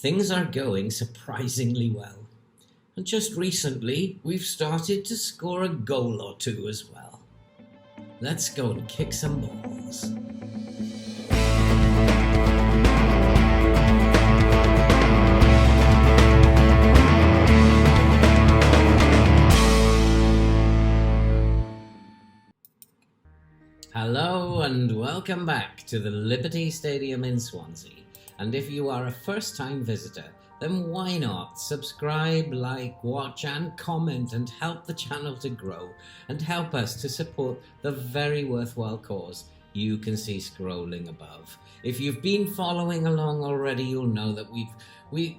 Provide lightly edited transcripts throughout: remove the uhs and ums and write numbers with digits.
things are going surprisingly well. And just recently, we've started to score a goal or two as well. Let's go and kick some balls. Hello and welcome back to the Liberty Stadium in Swansea. And if you are a first-time visitor, then why not subscribe, like, watch and comment and help the channel to grow and help us to support the very worthwhile cause you can see scrolling above. If you've been following along already, you'll know that we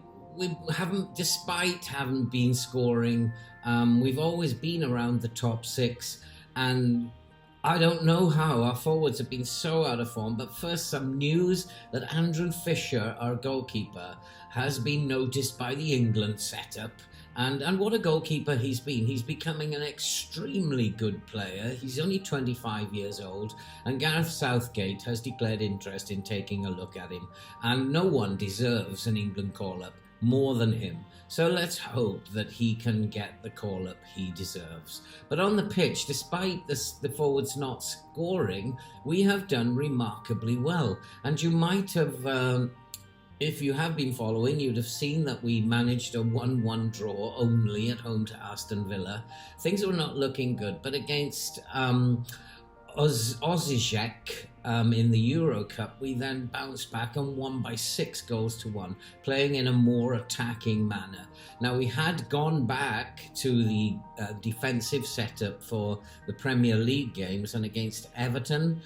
haven't, despite haven't been scoring, we've always been around the top six, and I don't know how our forwards have been so out of form, but first some news that Andrew Fisher, our goalkeeper, has been noticed by the England setup. And what a goalkeeper he's been. He's becoming an extremely good player. He's only 25 years old, and Gareth Southgate has declared interest in taking a look at him. And no one deserves an England call-up more than him. So let's hope that he can get the call-up he deserves. But on the pitch, despite the forwards not scoring, we have done remarkably well. And you might have, if you have been following, you'd have seen that we managed a 1-1 draw only at home to Aston Villa. Things were not looking good, but against Osijek in the Euro Cup, we then bounced back and won by 6-1, playing in a more attacking manner. Now, we had gone back to the defensive setup for the Premier League games, and against Everton,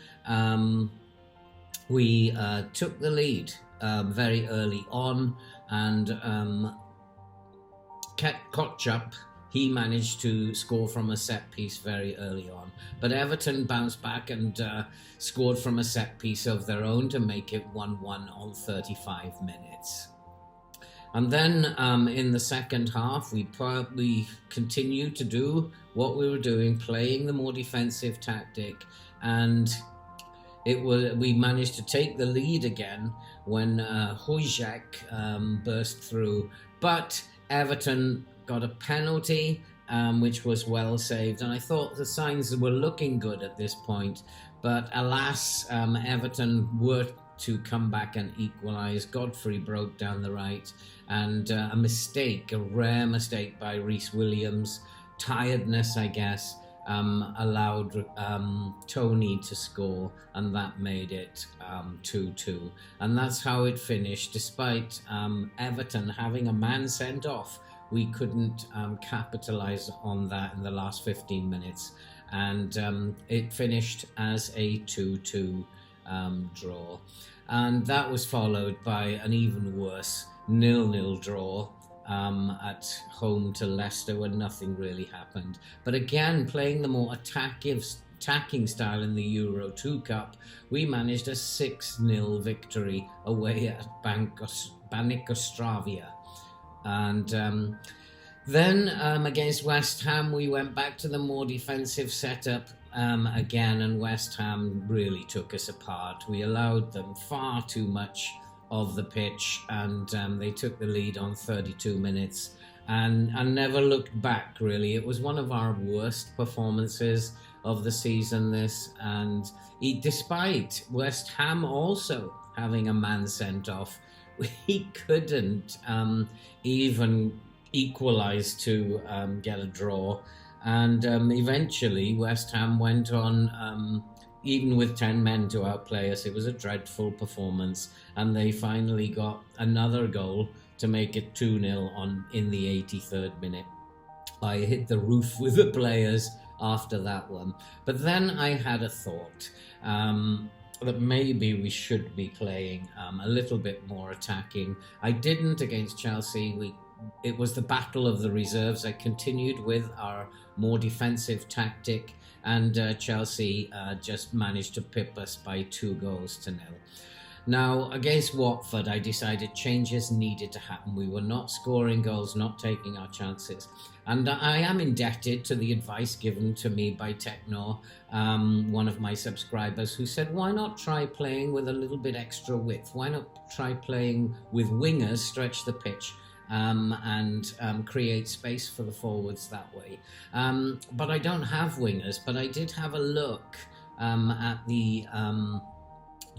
we took the lead very early on, and Kotchap, he managed to score from a set piece very early on. But Everton bounced back and scored from a set piece of their own to make it 1-1 on 35 minutes. And then in the second half, we continued to do what we were doing, playing the more defensive tactic, and we managed to take the lead again when Hojek burst through. But Everton got a penalty, which was well saved, and I thought the signs were looking good at this point. But alas, Everton were to come back and equalise. Godfrey broke down the right, and a rare mistake by Rhys Williams, tiredness, I guess, allowed Tony to score, and that made it 2-2. And that's how it finished. Despite Everton having a man sent off, we couldn't capitalise on that in the last 15 minutes. And it finished as a 2-2 draw. And that was followed by an even worse 0-0 draw at home to Leicester, where nothing really happened. But again, playing the more attacking style in the Euro 2 Cup, we managed a 6-0 victory away at Banikostravia. And then against West Ham, we went back to the more defensive setup again, and West Ham really took us apart. We allowed them far too much of the pitch, and they took the lead on 32 minutes and never looked back, really. It was one of our worst performances of the season, this, and despite West Ham also having a man sent off, we couldn't even equalise to get a draw. And eventually West Ham went on, even with 10 men to outplay us. It was a dreadful performance, and they finally got another goal to make it 2-0 in the 83rd minute. I hit the roof with the players after that one. But then I had a thought that maybe we should be playing a little bit more attacking. I didn't against Chelsea. It was the battle of the reserves. I continued with our more defensive tactic, and Chelsea just managed to pip us by 2-0. Now, against Watford, I decided changes needed to happen. We were not scoring goals, not taking our chances. And I am indebted to the advice given to me by Techno, one of my subscribers, who said, why not try playing with a little bit extra width? Why not try playing with wingers, stretch the pitch, and create space for the forwards that way? But I don't have wingers, but I did have a look at the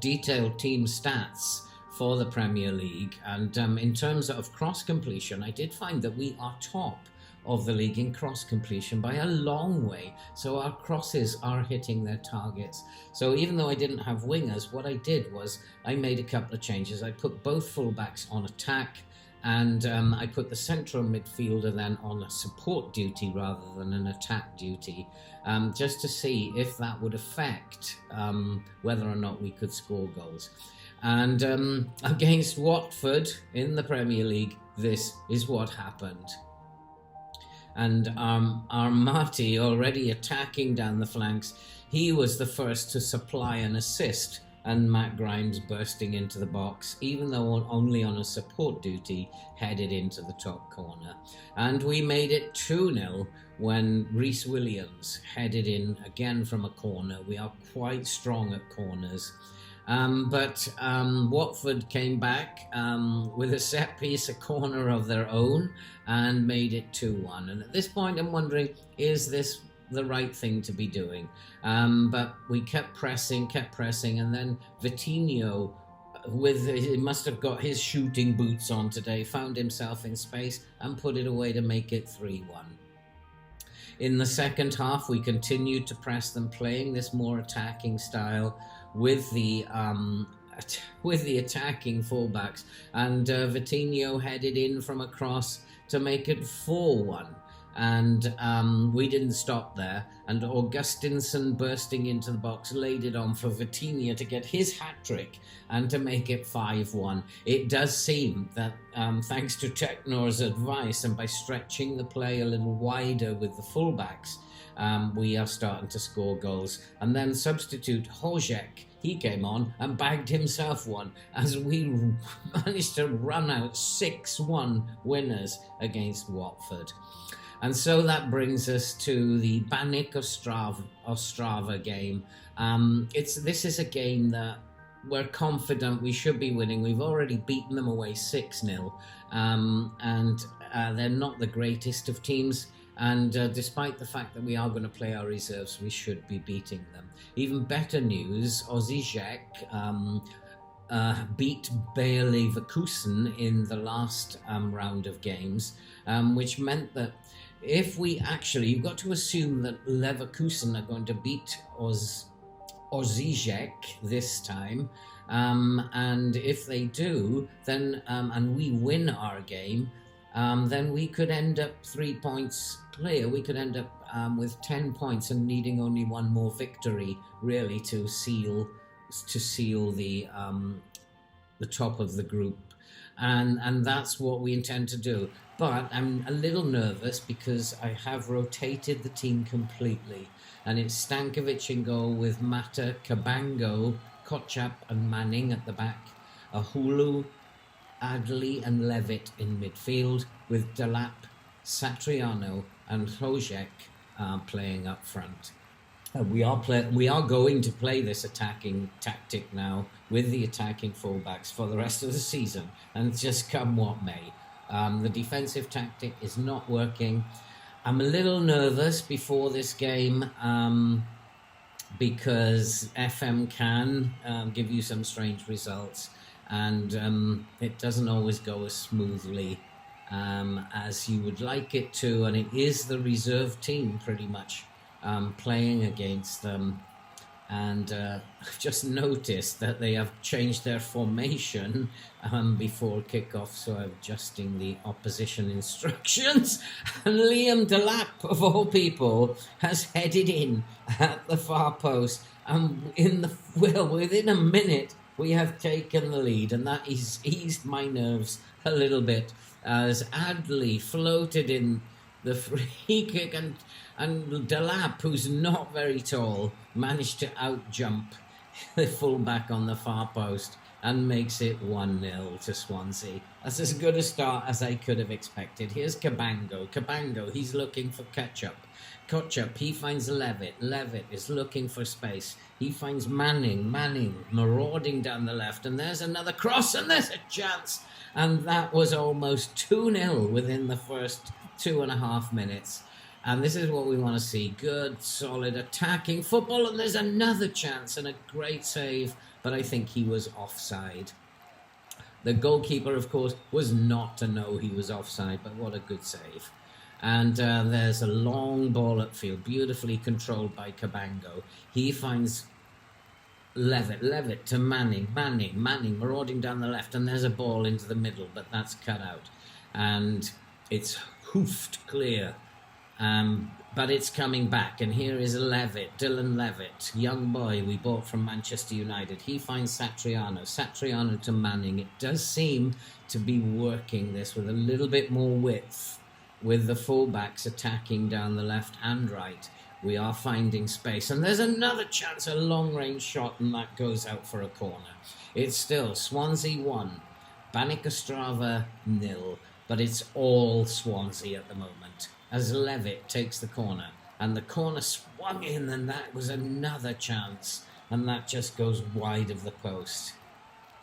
detailed team stats for the Premier League, and in terms of cross completion, I did find that we are top of the league in cross completion by a long way. So our crosses are hitting their targets. So even though I didn't have wingers, what I did was I made a couple of changes. I put both fullbacks on attack, and I put the central midfielder then on a support duty rather than an attack duty, just to see if that would affect whether or not we could score goals. And against Watford in the Premier League, this is what happened. And our Marty, already attacking down the flanks, he was the first to supply an assist, and Matt Grimes bursting into the box, even though only on a support duty, headed into the top corner. And we made it 2-0 when Reece Williams headed in again from a corner. We are quite strong at corners. But Watford came back with a set piece, a corner of their own, and made it 2-1. And at this point, I'm wondering, is this the right thing to be doing? But we kept pressing, and then Vitinho, he must have got his shooting boots on today, found himself in space and put it away to make it 3-1. In the second half, we continued to press them, playing this more attacking style with the attacking fullbacks, and Vitinho headed in from across to make it 4-1. And we didn't stop there, and Augustinsson bursting into the box laid it on for Vitinha to get his hat-trick and to make it 5-1. It does seem that thanks to Technor's advice and by stretching the play a little wider with the fullbacks, we are starting to score goals. And then substitute Hojek, he came on and bagged himself one as we managed to run out 6-1 winners against Watford. And so that brings us to the Banik Ostrava game. This is a game that we're confident we should be winning. We've already beaten them away 6-0, and they're not the greatest of teams. And despite the fact that we are going to play our reserves, we should be beating them. Even better news, Osijek beat Bayer Leverkusen in the last round of games, which meant that if we actually, you've got to assume that Leverkusen are going to beat Osijek this time, and if they do, then and we win our game, then we could end up 3 points clear. We could end up with 10 points and needing only one more victory, really, to seal the top of the group. And that's what we intend to do. But I'm a little nervous because I have rotated the team completely. And it's Stankovic in goal with Mata, Cabango, Kochap and Manning at the back. Ahulu, Adley and Levitt in midfield, with Delap, Satriano and Hojek playing up front. We are going to play this attacking tactic now with the attacking fullbacks for the rest of the season, and just come what may. The defensive tactic is not working. I'm a little nervous before this game because FM can give you some strange results, and it doesn't always go as smoothly as you would like it to, and it is the reserve team pretty much playing against them. And I've just noticed that they have changed their formation before kickoff, so I'm adjusting the opposition instructions. And Liam Delap, of all people, has headed in at the far post, and within a minute we have taken the lead, and that has eased my nerves a little bit as Adley floated in the free kick, and Delap, who's not very tall, managed to out-jump the fullback on the far post and makes it 1-0 to Swansea. That's as good a start as I could have expected. Here's Cabango. Cabango, he's looking for Ketchup. Ketchup, he finds Levitt. Levitt is looking for space. He finds Manning. Manning marauding down the left. And there's another cross, and there's a chance. And that was almost 2-0 within the first 2.5 minutes. And this is what we want to see. Good, solid, attacking football. And there's another chance and a great save. But I think he was offside. The goalkeeper, of course, was not to know he was offside. But what a good save. And there's a long ball upfield, beautifully controlled by Cabango. He finds Levitt. Levitt to Manning. Manning marauding down the left. And there's a ball into the middle, but that's cut out. And it's hoofed clear. But it's coming back, and here is Levitt, Dylan Levitt, young boy we bought from Manchester United. He finds Satriano to Manning. It does seem to be working this with a little bit more width, with the fullbacks attacking down the left and right. We are finding space, and there's another chance, a long-range shot, and that goes out for a corner. It's still Swansea 1, Banik Ostrava 0, but it's all Swansea at the moment, as Levitt takes the corner, and the corner swung in, and that was another chance, and that just goes wide of the post.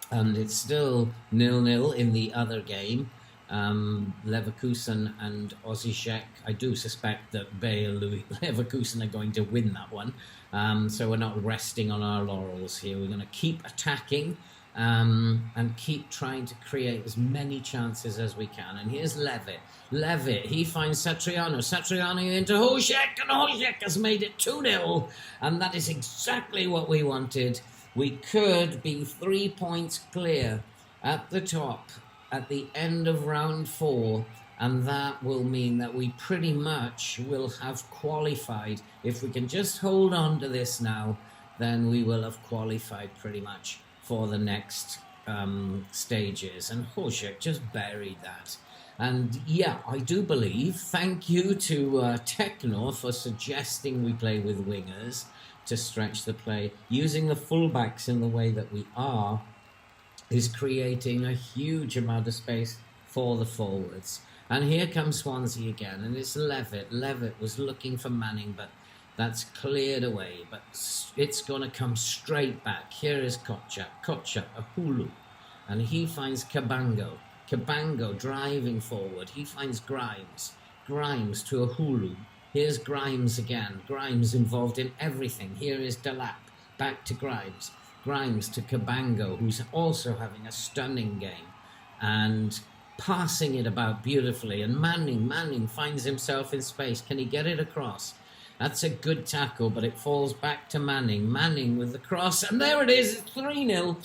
And it's still 0-0 in the other game. Leverkusen and Osijek. I do suspect that Bayer Leverkusen are going to win that one. So we're not resting on our laurels here. We're going to keep attacking and keep trying to create as many chances as we can. And here's Levitt. Levitt, he finds Satriano. Satriano into Hojek, and Hojek has made it 2-0. And that is exactly what we wanted. We could be 3 points clear at the top at the end of round 4, and that will mean that we pretty much will have qualified. If we can just hold on to this now, then we will have qualified pretty much for the next stages. And Hojek just buried that. And yeah, I do believe, thank you to Techno for suggesting we play with wingers to stretch the play. Using the fullbacks in the way that we are is creating a huge amount of space for the forwards. And here comes Swansea again, and it's Levitt. Levitt was looking for Manning, but that's cleared away. But it's going to come straight back. Here is Kotchap, a Hulu, and he finds Cabango. Cabango driving forward. He finds Grimes. Grimes to a Hulu. Here's Grimes again. Grimes involved in everything. Here is Delap. Back to Grimes. Grimes to Cabango, who's also having a stunning game and passing it about beautifully. And Manning finds himself in space. Can he get it across? That's a good tackle, but it falls back to Manning. Manning with the cross, and there it is. It's 3-0.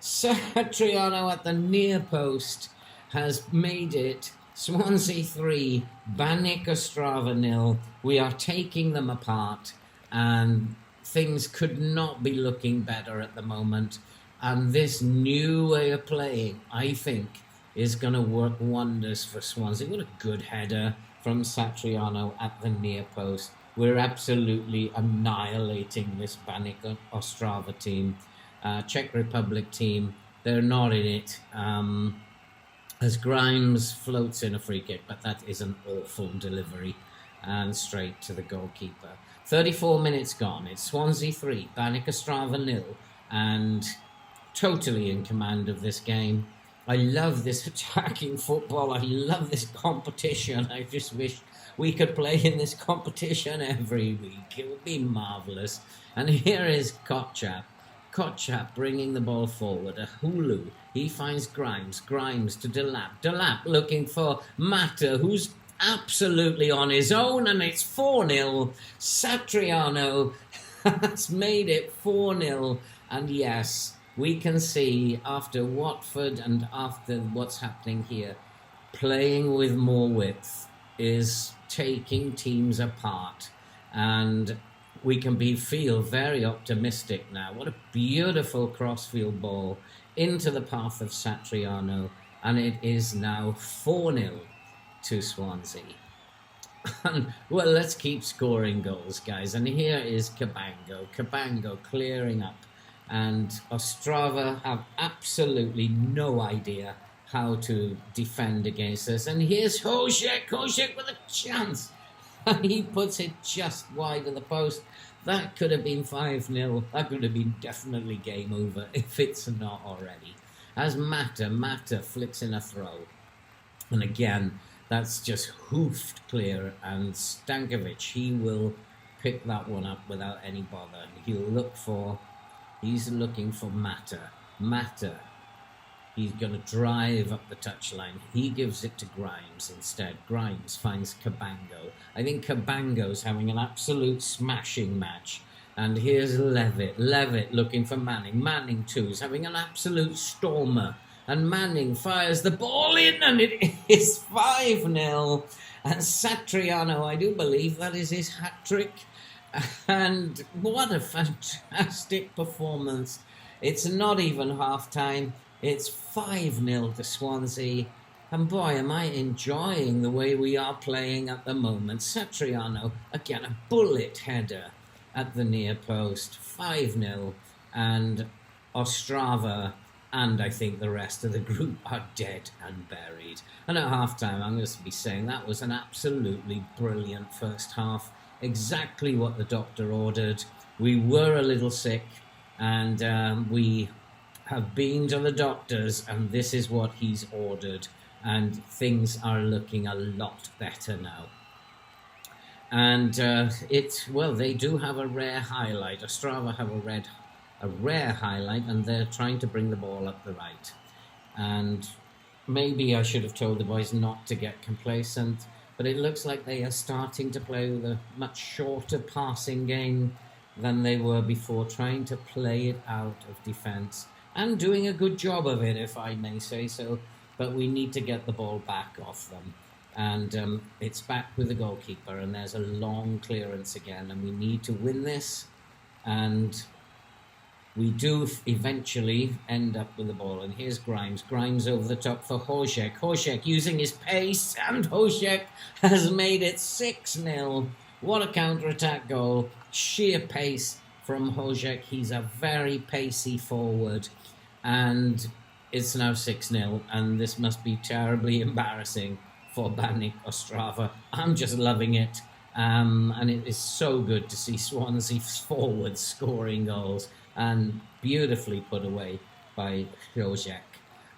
Satriano at the near post has made it Swansea 3, Banik Ostrava 0. We are taking them apart, and things could not be looking better at the moment. And this new way of playing, I think, is going to work wonders for Swansea. What a good header from Satriano at the near post. We're absolutely annihilating this Banik Ostrava team. Czech Republic team, they're not in it. As Grimes floats in a free kick, but that is an awful delivery. And straight to the goalkeeper. 34 minutes gone. It's Swansea 3, Banik Ostrava 0, and totally in command of this game. I love this attacking football. I love this competition. I just wish we could play in this competition every week. It would be marvellous. And here is Kotchap. Kotchap bringing the ball forward. A Hulu. He finds Grimes. Grimes to Delap. Delap looking for Mata, who's absolutely on his own, and it's 4-0. Satriano has made it 4-0. And yes, we can see after Watford and after what's happening here, playing with more width is taking teams apart. And we can feel very optimistic now. What a beautiful crossfield ball into the path of Satriano. And it is now 4-0 to Swansea. And, well, let's keep scoring goals, guys. And here is Cabango. Cabango clearing up. and Ostrava have absolutely no idea how to defend against us. And here's Hojek with a chance. And he puts it just wide of the post. That could have been 5-0. That could have been definitely game over if it's not already. As Mata flicks in a throw. And again, that's just hoofed clear. And Stankovic, he will pick that one up without any bother. He's looking for Mata. He's going to drive up the touchline. He gives it to Grimes instead. Grimes finds Cabango. I think Cabango's having an absolute smashing match. And here's Levitt. Levitt looking for Manning. Manning too is having an absolute stormer. And Manning fires the ball in, and it is 5-0. And Satriano, I do believe that is his hat-trick. And what a fantastic performance. It's not even half-time. It's 5-0 to Swansea. And boy, am I enjoying the way we are playing at the moment. Satriano, again, a bullet header at the near post. 5-0. And Ostrava and I think the rest of the group are dead and buried. And at half-time, I'm going to be saying that was an absolutely brilliant first half. Exactly what the doctor ordered. We were a little sick, and we have been to the doctors, and this is what he's ordered, and things are looking a lot better now. And they do have a rare highlight. Ostrava have a rare highlight, and they're trying to bring the ball up the right. And maybe I should have told the boys not to get complacent, but it looks like they are starting to play with a much shorter passing game than they were before, trying to play it out of defence and doing a good job of it, if I may say so. But we need to get the ball back off them. And it's back with the goalkeeper, and there's a long clearance again, and we need to win this. And we do eventually end up with the ball. And here's Grimes. Grimes over the top for Hojek. Hojek using his pace, and Hojek has made it 6-0. What a counter-attack goal. Sheer pace from Hojek. He's a very pacey forward. And it's now 6-0. And this must be terribly embarrassing for Banik Ostrava. I'm just loving it. And it is so good to see Swansea's forwards scoring goals. And beautifully put away by Hojek.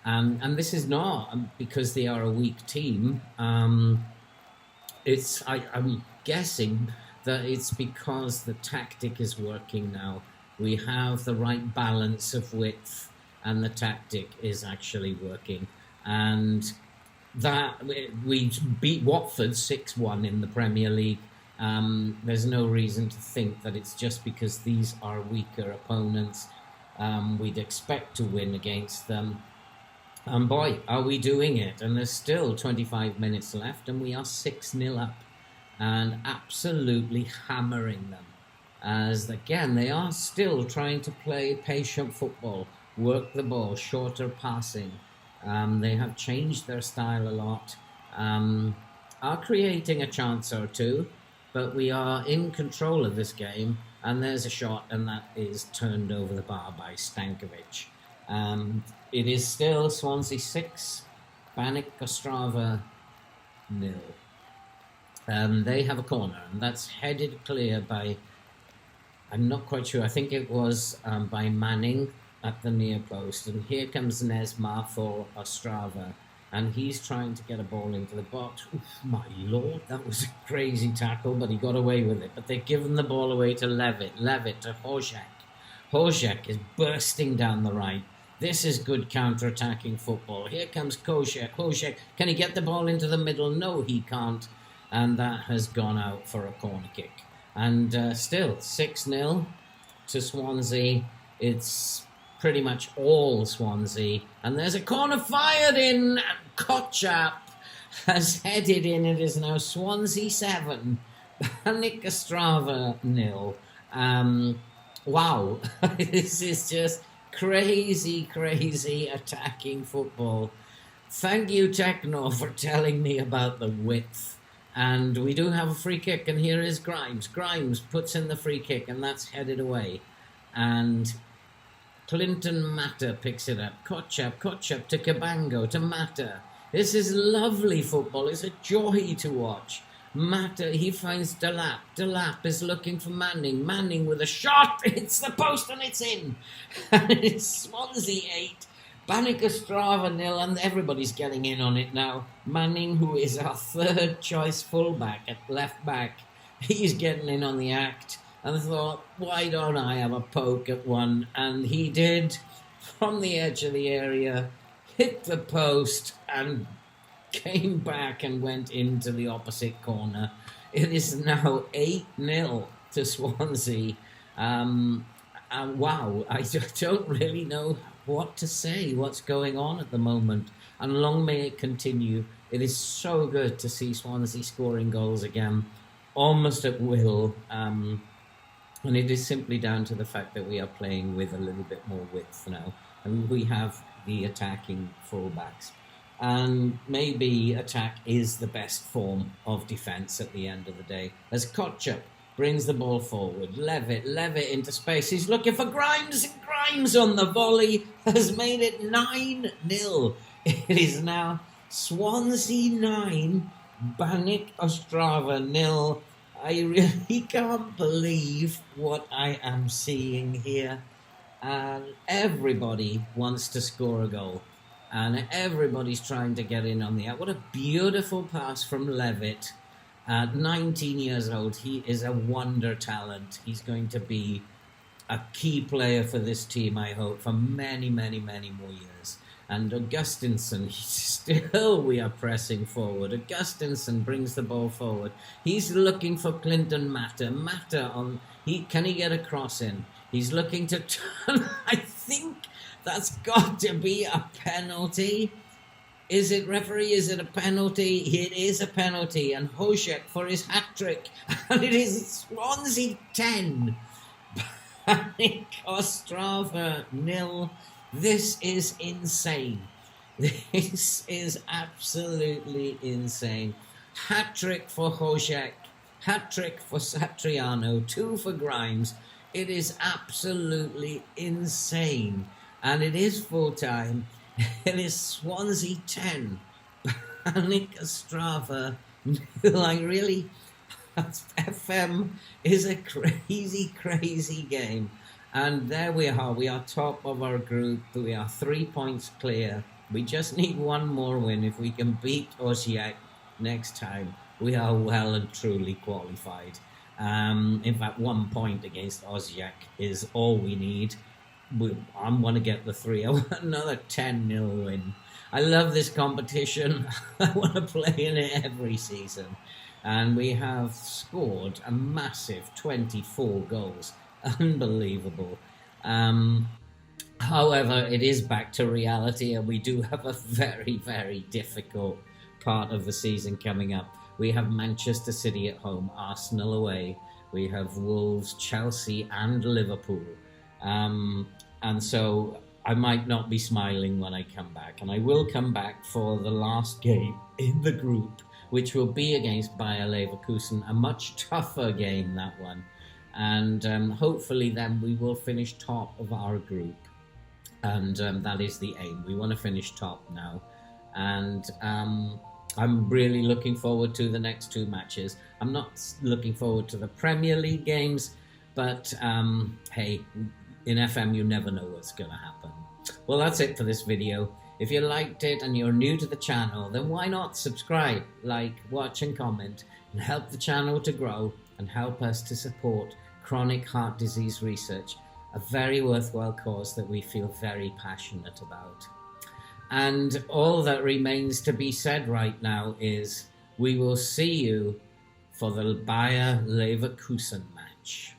And this is not because they are a weak team. I'm guessing that it's because the tactic is working now. We have the right balance of width, and the tactic is actually working. And that we beat Watford 6-1 in the Premier League. There's no reason to think that it's just because these are weaker opponents. We'd expect to win against them. And boy, are we doing it. And there's still 25 minutes left, and we are 6-0 up. And absolutely hammering them. As, again, they are still trying to play patient football. Work the ball, shorter passing. They have changed their style a lot. Are creating a chance or two. But we are in control of this game, and there's a shot, and that is turned over the bar by Stankovic. It is still Swansea 6, Banik Ostrava 0. They have a corner, and that's headed clear by, I'm not quite sure, I think it was by Manning at the near post. And here comes Nesma for Ostrava. And he's trying to get a ball into the box. Oof, my lord, that was a crazy tackle, but he got away with it. But they've given the ball away to Levitt. Levitt to Hojek. Hojek is bursting down the right. This is good counter-attacking football. Here comes Hojek. Hojek, can he get the ball into the middle? No, he can't. And that has gone out for a corner kick. And still, 6-0 to Swansea. It's pretty much all Swansea. And there's a corner fired in, and Kotchap has headed in. It is now Swansea 7, Banik Ostrava 0. Wow, this is just crazy attacking football. Thank you, Techno, for telling me about the width. And we do have a free kick, and here is Grimes. Grimes puts in the free kick, and that's headed away. And Clinton Mata picks it up. Kotchap to Cabango, to Mata. This is lovely football. It's a joy to watch. Mata, he finds Delap. Delap is looking for Manning. Manning with a shot. It's the post and it's in. And it's Swansea 8. Bannick 0, and everybody's getting in on it now. Manning, who is our third choice fullback at left back, he's getting in on the act. And I thought, why don't I have a poke at one? And he did, from the edge of the area, hit the post and came back and went into the opposite corner. It is now 8-0 to Swansea. Wow, I don't really know what to say, what's going on at the moment. And long may it continue. It is so good to see Swansea scoring goals again, almost at will. And it is simply down to the fact that we are playing with a little bit more width now. And we have the attacking fullbacks. And maybe attack is the best form of defence at the end of the day. As Kotchap brings the ball forward, Levitt into space. He's looking for Grimes, and Grimes on the volley has made it 9-0. It is now Swansea 9, Bannick Ostrava 0. I really can't believe what I am seeing here. And everybody wants to score a goal. And everybody's trying to get in on the out. What a beautiful pass from Levitt. At 19 years old, he is a wonder talent. He's going to be a key player for this team, I hope, for many, many, many more years. And Augustinson, we are pressing forward. Augustinson brings the ball forward. He's looking for Clinton Mata. Can he get a cross in? He's looking to turn. I think that's got to be a penalty. Is it, referee? Is it a penalty? It is a penalty. And Hojek for his hat-trick. And it is Swansea 10. Bannick Ostrava 0. This is insane. This is absolutely insane. Hat-trick for Hojek. Hat-trick for Satriano. 2 for Grimes. It is absolutely insane. And it is full-time. It is Swansea 10. Bannick Ostrava. Like, really? FM is a crazy, crazy game. And there we are. We are top of our group. We are 3 points clear. We just need one more win. If we can beat Osijek next time, we are well and truly qualified. In fact, 1 point against Osijek is all we need. I want to get the 3. I want another 10-0 win. I love this competition. I want to play in it every season. And we have scored a massive 24 goals. Unbelievable. However, it is back to reality, and we do have a very, very difficult part of the season coming up. We have Manchester City at home, Arsenal away. We have Wolves, Chelsea, and Liverpool. And so I might not be smiling when I come back. And I will come back for the last game in the group, which will be against Bayer Leverkusen, a much tougher game, that one. And hopefully then we will finish top of our group. And that is the aim. We want to finish top now. And I'm really looking forward to the next 2 matches. I'm not looking forward to the Premier League games, but hey, in FM you never know what's going to happen. Well, that's it for this video. If you liked it and you're new to the channel, then why not subscribe, like, watch and comment, and help the channel to grow and help us to support chronic heart disease research, a very worthwhile cause that we feel very passionate about. And all that remains to be said right now is we will see you for the Bayer Leverkusen match.